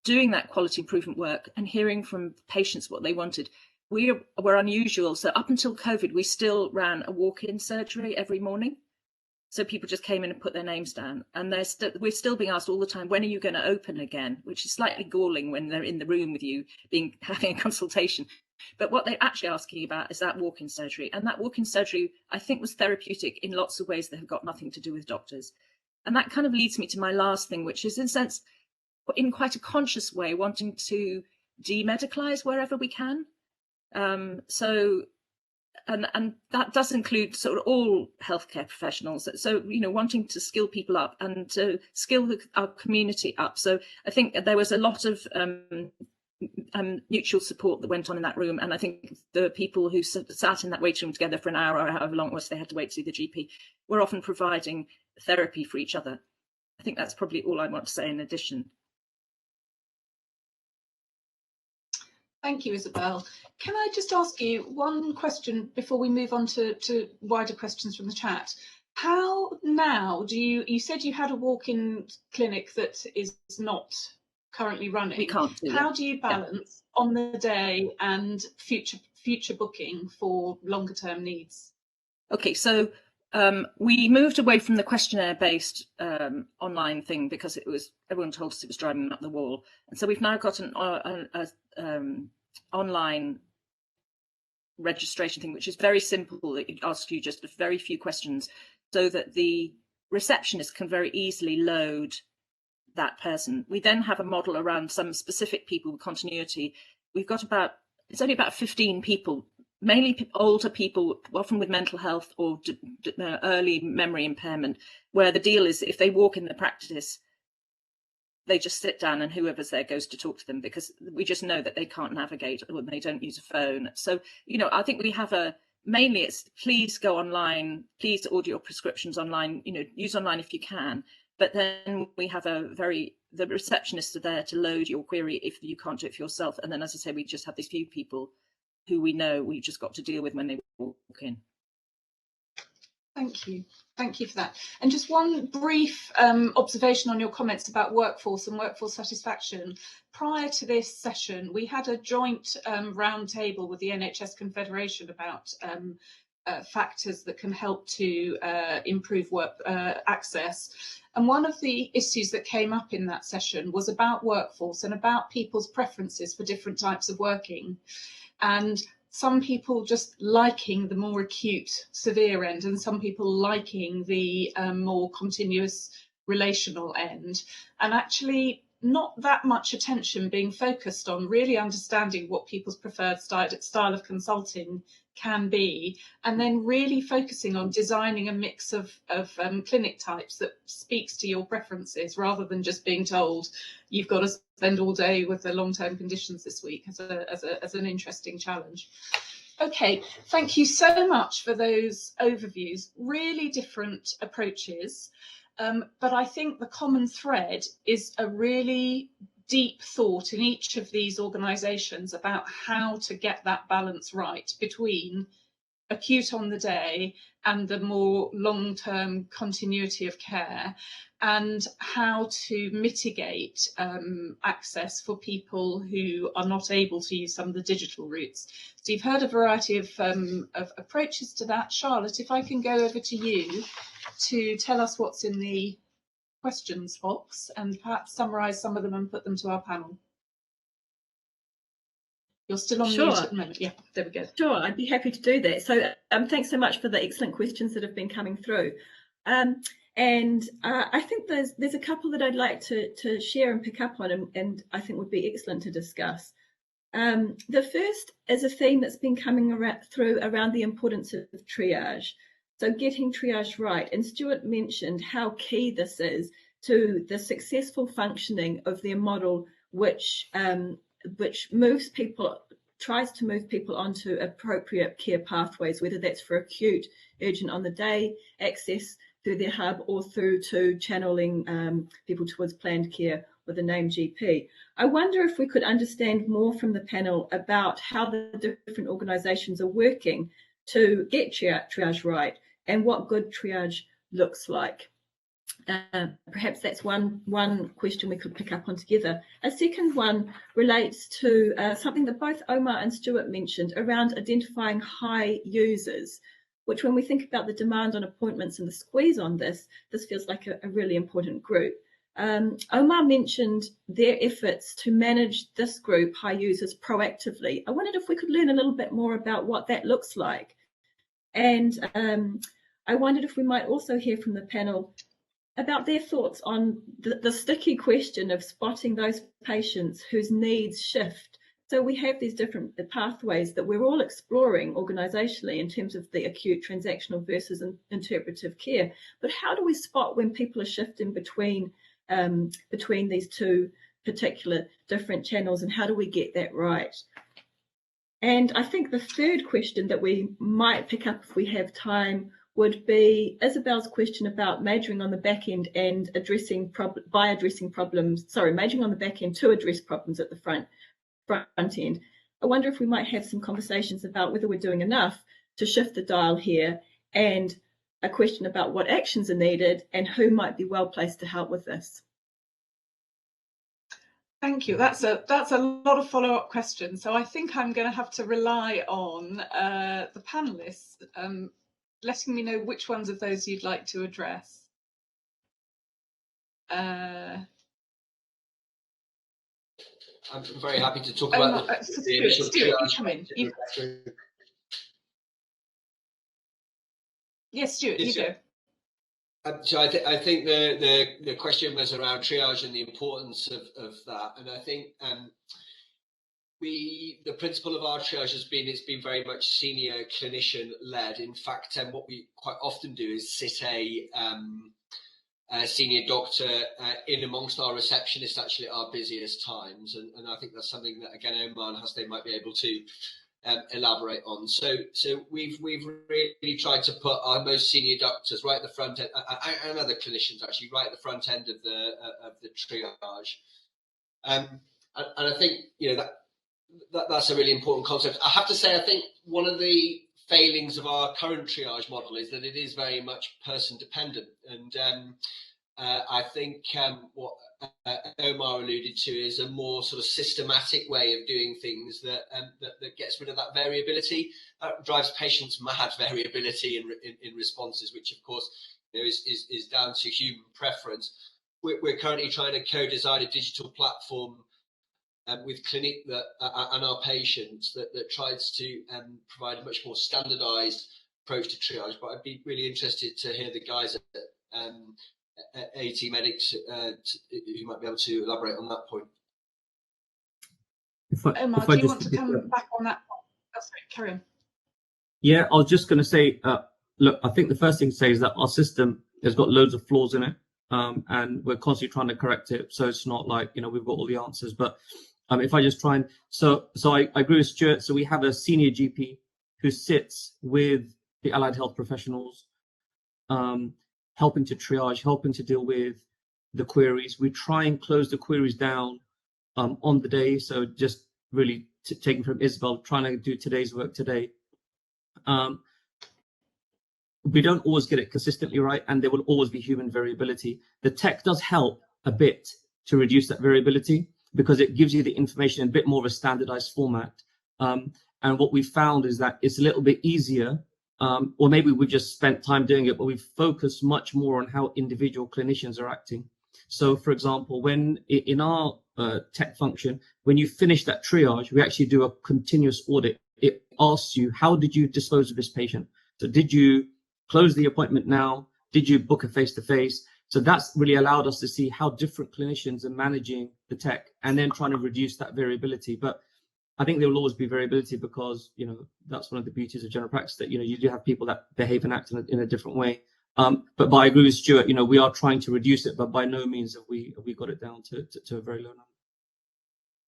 doing that quality improvement work and hearing from patients what they wanted, we were unusual. So up until COVID, we still ran a walk-in surgery every morning. So people just came in and put their names down, and we're still being asked all the time, when are you going to open again? Which is slightly galling when they're in the room with you having a consultation. But what they're actually asking about is that walk-in surgery. And that walk-in surgery, I think, was therapeutic in lots of ways that have got nothing to do with doctors. And that kind of leads me to my last thing, which is, in a sense, in quite a conscious way, wanting to demedicalize wherever we can. And that does include sort of all healthcare professionals. So, you know, wanting to skill people up and to skill our community up. So I think there was a lot of mutual support that went on in that room. And I think the people who sat in that waiting room together for an hour or however long it was they had to wait to see the GP were often providing therapy for each other. I think that's probably all I want to say in addition. Thank you, Isabel. Can I just ask you one question before we move on to wider questions from the chat? How now do you said you had a walk-in clinic that is not currently running. We can't do How do you balance on the day and future booking for longer term needs? Okay, so we moved away from the questionnaire-based online thing because everyone told us it was driving up the wall, and so we've now got an online registration thing, which is very simple. It asks you just a very few questions, so that the receptionist can very easily load that person. We then have a model around some specific people with continuity. We've got it's only about 15 people. Mainly older people, often with mental health or early memory impairment, where the deal is if they walk in the practice, they just sit down and whoever's there goes to talk to them, because we just know that they can't navigate or they don't use a phone. So, you know, I think we have mainly it's please go online, please order your prescriptions online, you know, use online if you can. But then we have the receptionists are there to load your query if you can't do it for yourself. And then, as I say, we just have these few people who we know we've just got to deal with when they walk in. Thank you for that. And just one brief observation on your comments about workforce and workforce satisfaction. Prior to this session, we had a joint round table with the NHS Confederation about factors that can help to improve work access. And one of the issues that came up in that session was about workforce and about people's preferences for different types of working. And some people just liking the more acute, severe end, and some people liking the more continuous relational end. And actually not that much attention being focused on really understanding what people's preferred style of consulting can be, and then really focusing on designing a mix of clinic types that speaks to your preferences, rather than just being told you've got to spend all day with the long-term conditions this week as an interesting challenge. Okay, thank you so much for those overviews. Really different approaches, but I think the common thread is a really deep thought in each of these organisations about how to get that balance right between acute on the day and the more long-term continuity of care, and how to mitigate access for people who are not able to use some of the digital routes. So you've heard a variety of approaches to that. Charlotte, if I can go over to you to tell us what's in the questions box and perhaps summarise some of them and put them to our panel. You're still on mute at the moment. Yeah, there we go. Sure, I'd be happy to do that. So thanks so much for the excellent questions that have been coming through. I think there's a couple that I'd like to share and pick up on, and I think would be excellent to discuss. The first is a theme that's been coming through around the importance of triage. So getting triage right, and Stuart mentioned how key this is to the successful functioning of their model, which tries to move people onto appropriate care pathways, whether that's for acute, urgent on the day access through their hub, or through to channeling people towards planned care with a named GP. I wonder if we could understand more from the panel about how the different organisations are working to get triage right and what good triage looks like. Perhaps that's one question we could pick up on together. A second one relates to something that both Omar and Stuart mentioned around identifying high users, which when we think about the demand on appointments and the squeeze on this feels like a really important group. Omar mentioned their efforts to manage this group, high users, proactively. I wondered if we could learn a little bit more about what that looks like. And I wondered if we might also hear from the panel about their thoughts on the sticky question of spotting those patients whose needs shift. So we have these different pathways that we're all exploring organisationally in terms of the acute transactional versus interpretive care. But how do we spot when people are shifting between these two particular different channels, and how do we get that right? And I think the third question that we might pick up if we have time would be Isabel's question about majoring on the back end and majoring on the back end to address problems at the front end. I wonder if we might have some conversations about whether we're doing enough to shift the dial here, and a question about what actions are needed and who might be well placed to help with this. Thank you. That's a lot of follow-up questions. So I think I'm going to have to rely on the panelists letting me know which ones of those you'd like to address. I'm very happy to talk about the initial triage. Yes, Stuart, you go. So I think the question was around triage and the importance of that, and I think the principle of our triage has been it's been very much senior clinician led. In fact, what we quite often do is sit a senior doctor in amongst our receptionists actually at our busiest times, and I think that's something that again Omar and Hasteh might be able to elaborate on. So we've really tried to put our most senior doctors right at the front end, and other clinicians actually right at the front end of the triage. And I think that's a really important concept. I have to say, I think one of the failings of our current triage model is that it is very much person dependent, and I think what Omar alluded to is a more sort of systematic way of doing things that gets rid of that variability. That drives patients mad, variability in responses, which of course is down to human preference. We're currently trying to co-design a digital platform with clinic and our patients that tries to provide a much more standardised approach to triage. But I'd be really interested to hear the guys at AT Medics who might be able to elaborate on that point. Omar, do you want to come back on that? Oh, sorry, carry on. Yeah, I was just going to say, look, I think the first thing to say is that our system has got loads of flaws in it, and we're constantly trying to correct it. So it's not like we've got all the answers. But if I just try and so I agree with Stuart. So we have a senior GP who sits with the allied health professionals, helping to triage, helping to deal with the queries. We try and close the queries down on the day. So just really taking from Isabel, trying to do today's work today. We don't always get it consistently right, and there will always be human variability. The tech does help a bit to reduce that variability because it gives you the information in a bit more of a standardized format. And what we found is that it's a little bit easier, or maybe we just spent time doing it, but we focus much more on how individual clinicians are acting. So, for example, when in our tech function, when you finish that triage, we actually do a continuous audit. It asks you, how did you dispose of this patient? So did you close the appointment now? Did you book a face-to-face? So that's really allowed us to see how different clinicians are managing the tech and then trying to reduce that variability. But I think there will always be variability because, that's one of the beauties of general practice, that, you do have people that behave and act in a different way. But I agree with Stuart, we are trying to reduce it, but by no means have we got it down to a very low number.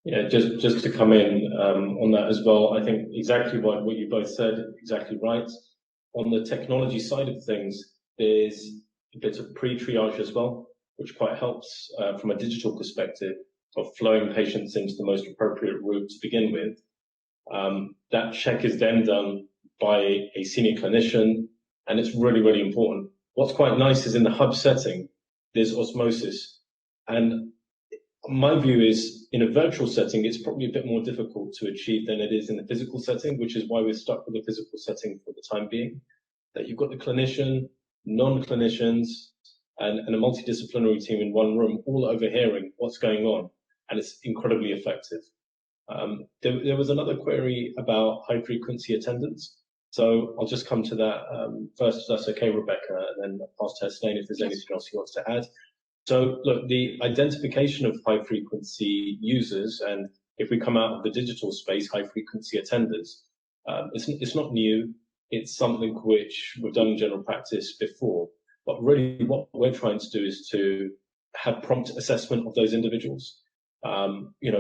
Yeah, just to come in on that as well, I think exactly what you both said, exactly right. On the technology side of things, there's a bit of pre-triage as well, which quite helps from a digital perspective of flowing patients into the most appropriate route to begin with. That check is then done by a senior clinician, and it's really, really important. What's quite nice is in the hub setting, there's osmosis. And my view is, in a virtual setting, it's probably a bit more difficult to achieve than it is in a physical setting, which is why we're stuck with the physical setting for the time being. That you've got the clinician, non-clinicians, and a multidisciplinary team in one room, all overhearing what's going on, and it's incredibly effective. There was another query about high-frequency attendance. So I'll just come to that first, if that's okay, Rebecca, and then I'll pass to Hesnain if there's anything else he wants to add. So look, the identification of high-frequency users, and if we come out of the digital space, high-frequency attenders, it's not new. It's something which we've done in general practice before. But really what we're trying to do is to have prompt assessment of those individuals.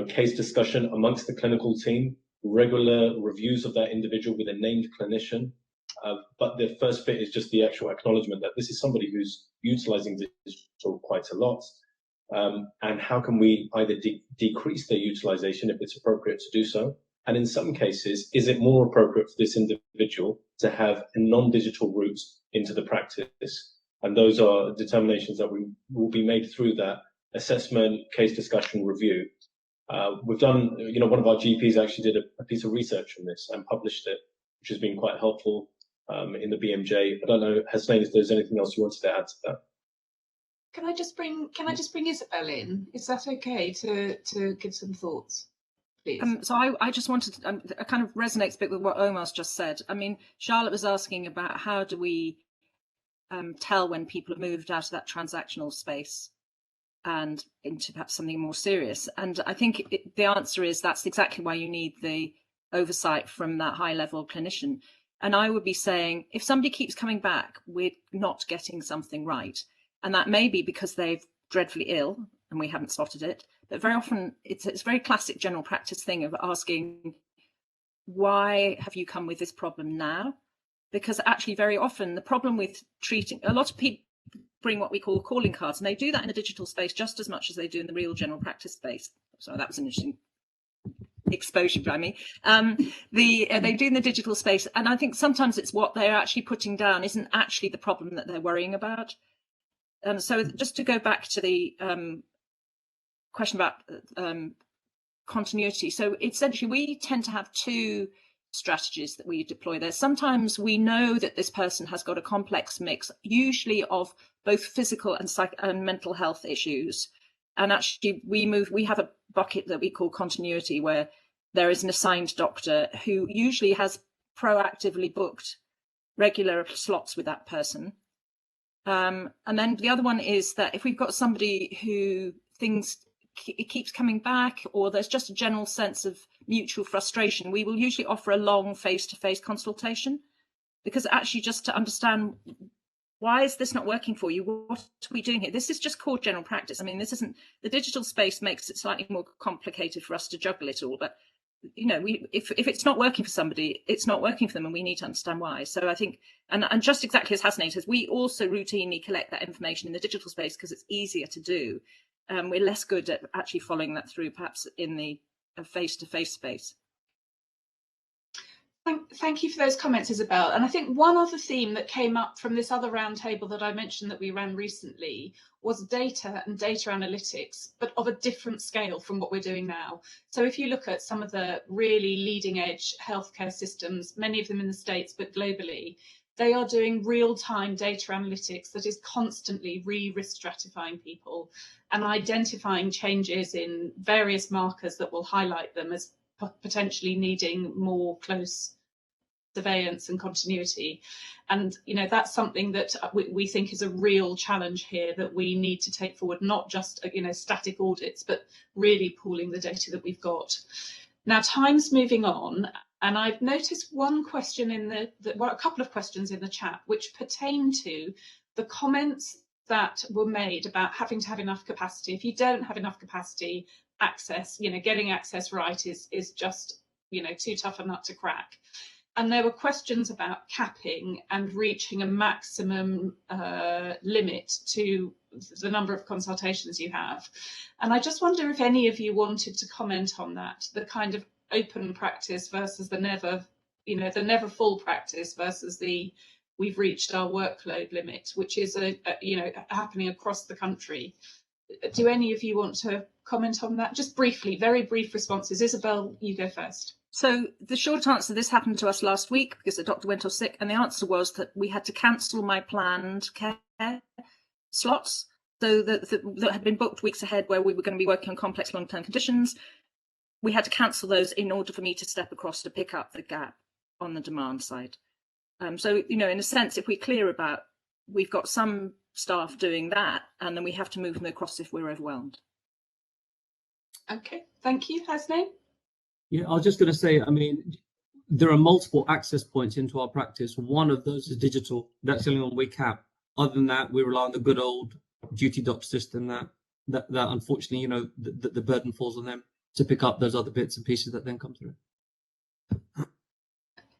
Case discussion amongst the clinical team, regular reviews of that individual with a named clinician. But the first bit is just the actual acknowledgement that this is somebody who's utilizing digital quite a lot. And how can we either decrease their utilization if it's appropriate to do so? And in some cases, is it more appropriate for this individual to have a non-digital route into the practice? And those are determinations that will be made through that assessment, case discussion, review. We've done, one of our GPs actually did a piece of research on this and published it, which has been quite helpful in the BMJ. I don't know, Hesnain, if there's anything else you wanted to add to that. Can I just bring Isabel in? Is that okay to give some thoughts, please? So I just wanted to, it kind of resonates a bit with what Omar's just said. I mean, Charlotte was asking about how do we tell when people have moved out of that transactional space and into perhaps something more serious. And I think the answer is that's exactly why you need the oversight from that high level clinician. And I would be saying, if somebody keeps coming back, we're not getting something right. And that may be because they're dreadfully ill and we haven't spotted it. But very often it's a very classic general practice thing of asking, why have you come with this problem now? Because actually very often the problem with treating, a lot of people bring what we call calling cards, and they do that in the digital space just as much as they do in the real general practice space. So that was an interesting exposure by me. They do in the digital space, and I think sometimes it's what they're actually putting down isn't actually the problem that they're worrying about. So just to go back to the question about continuity. So essentially we tend to have two strategies that we deploy there. Sometimes we know that this person has got a complex mix, usually of both physical and mental health issues. And actually we have a bucket that we call continuity, where there is an assigned doctor who usually has proactively booked regular slots with that person. And then the other one is that if we've got somebody who it keeps coming back, or there's just a general sense of mutual frustration, we will usually offer a long face-to-face consultation, because actually just to understand, why is this not working for you? What are we doing here? This is just core general practice. I mean, this isn't, the digital space makes it slightly more complicated for us to juggle it all, but if it's not working for somebody, it's not working for them, and we need to understand why. So I think, and just exactly as Hesnain says, we also routinely collect that information in the digital space because it's easier to do. We're less good at actually following that through, perhaps in the face-to-face space. Thank you for those comments, Isabel. And I think one other theme that came up from this other roundtable that I mentioned that we ran recently was data and data analytics, but of a different scale from what we're doing now. So if you look at some of the really leading edge healthcare systems, many of them in the States, but globally, they are doing real-time data analytics that is constantly risk stratifying people and identifying changes in various markers that will highlight them as potentially needing more close surveillance and continuity. And that's something that we think is a real challenge here that we need to take forward, not just static audits, but really pooling the data that we've got. Now, time's moving on, and I've noticed one question a couple of questions in the chat which pertain to the comments that were made about having to have enough capacity. If you don't have enough capacity, access, getting access right is just, too tough a nut to crack. And there were questions about capping and reaching a maximum limit to the number of consultations you have. And I just wonder if any of you wanted to comment on that, the kind of open practice versus the never full practice versus the we've reached our workload limit, which is happening across the country. Do any of you want to comment on that? Just briefly, very brief responses. Isabel, you go first. So the short answer, this happened to us last week because the doctor went off sick, and the answer was that we had to cancel my planned care slots. So that had been booked weeks ahead, where we were going to be working on complex long-term conditions. We had to cancel those in order for me to step across to pick up the gap on the demand side. So, in a sense, if we're clear about, we've got some staff doing that, and then we have to move them across if we're overwhelmed. Okay, thank you. Hasnain? Yeah, I was just going to say, I mean, there are multiple access points into our practice. One of those is digital. That's the only one we cap. Other than that, we rely on the good old duty doc system that unfortunately, the burden falls on them to pick up those other bits and pieces that then come through.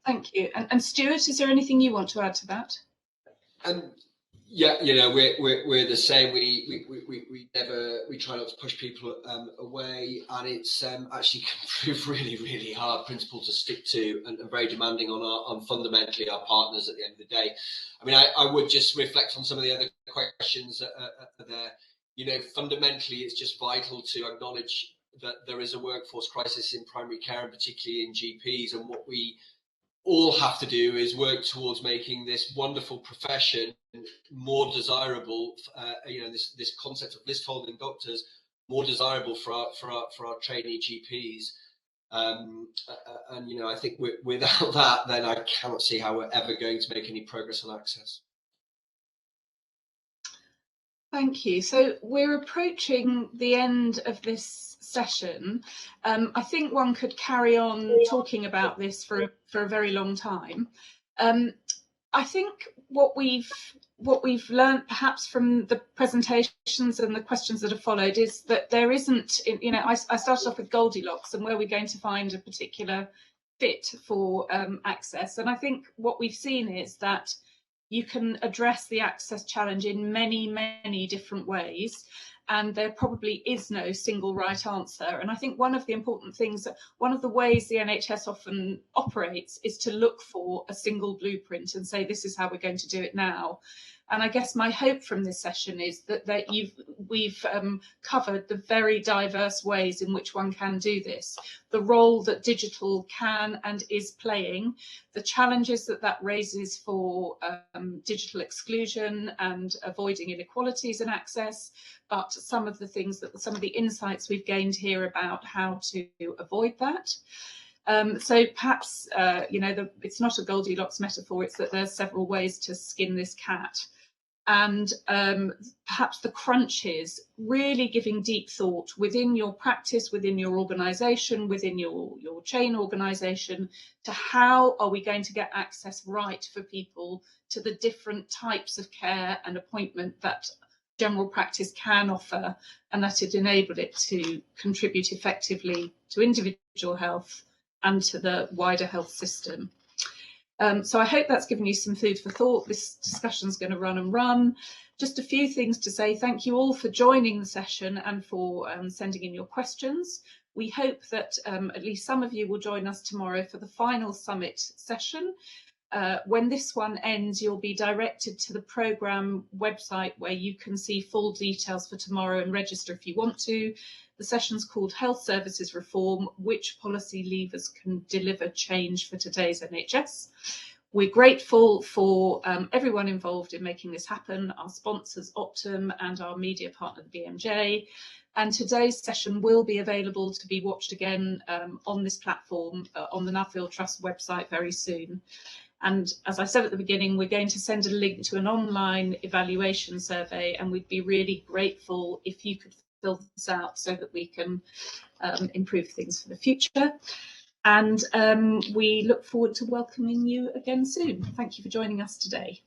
Thank you. And Stuart, is there anything you want to add to that? Yeah, we're the same. We try not to push people away, and it's actually can prove really, really hard principle to stick to, and very demanding on fundamentally our partners at the end of the day. I mean, I would just reflect on some of the other questions that are there. Fundamentally, it's just vital to acknowledge that there is a workforce crisis in primary care, and particularly in GPs, and what we all have to do is work towards making this wonderful profession more desirable. This concept of list holding doctors more desirable for our trainee GPs. I think without that, then I cannot see how we're ever going to make any progress on access. Thank you. So we're approaching the end of this session. I think one could carry on talking about this for a very long time. I think what we've learned perhaps from the presentations and the questions that have followed is that there isn't, I started off with Goldilocks and where we're going to find a particular fit for access. And I think what we've seen is that you can address the access challenge in many, many different ways, and there probably is no single right answer. And I think one of the important things, one of the ways the NHS often operates is to look for a single blueprint and say, this is how we're going to do it now. And I guess my hope from this session is that we've covered the very diverse ways in which one can do this, the role that digital can and is playing, the challenges that raises for digital exclusion and avoiding inequalities in access, but some of the insights we've gained here about how to avoid that. So perhaps, it's not a Goldilocks metaphor, it's that there's several ways to skin this cat. And perhaps the crunch is really giving deep thought within your practice, within your organisation, within your chain organisation, to how are we going to get access right for people to the different types of care and appointment that general practice can offer, and that it enabled it to contribute effectively to individual health and to the wider health system. So I hope that's given you some food for thought. This discussion is going to run and run. Just a few things to say. Thank you all for joining the session and for sending in your questions. We hope that at least some of you will join us tomorrow for the final summit session. When this one ends, you'll be directed to the programme website where you can see full details for tomorrow and register if you want to. The session's called Health Services Reform, Which Policy Levers Can Deliver Change for Today's NHS. We're grateful for everyone involved in making this happen, our sponsors Optum and our media partner, the BMJ. And today's session will be available to be watched again on this platform, on the Nuffield Trust website very soon. And as I said at the beginning, we're going to send a link to an online evaluation survey, and we'd be really grateful if you could fill this out so that we can improve things for the future. And we look forward to welcoming you again soon. Thank you for joining us today.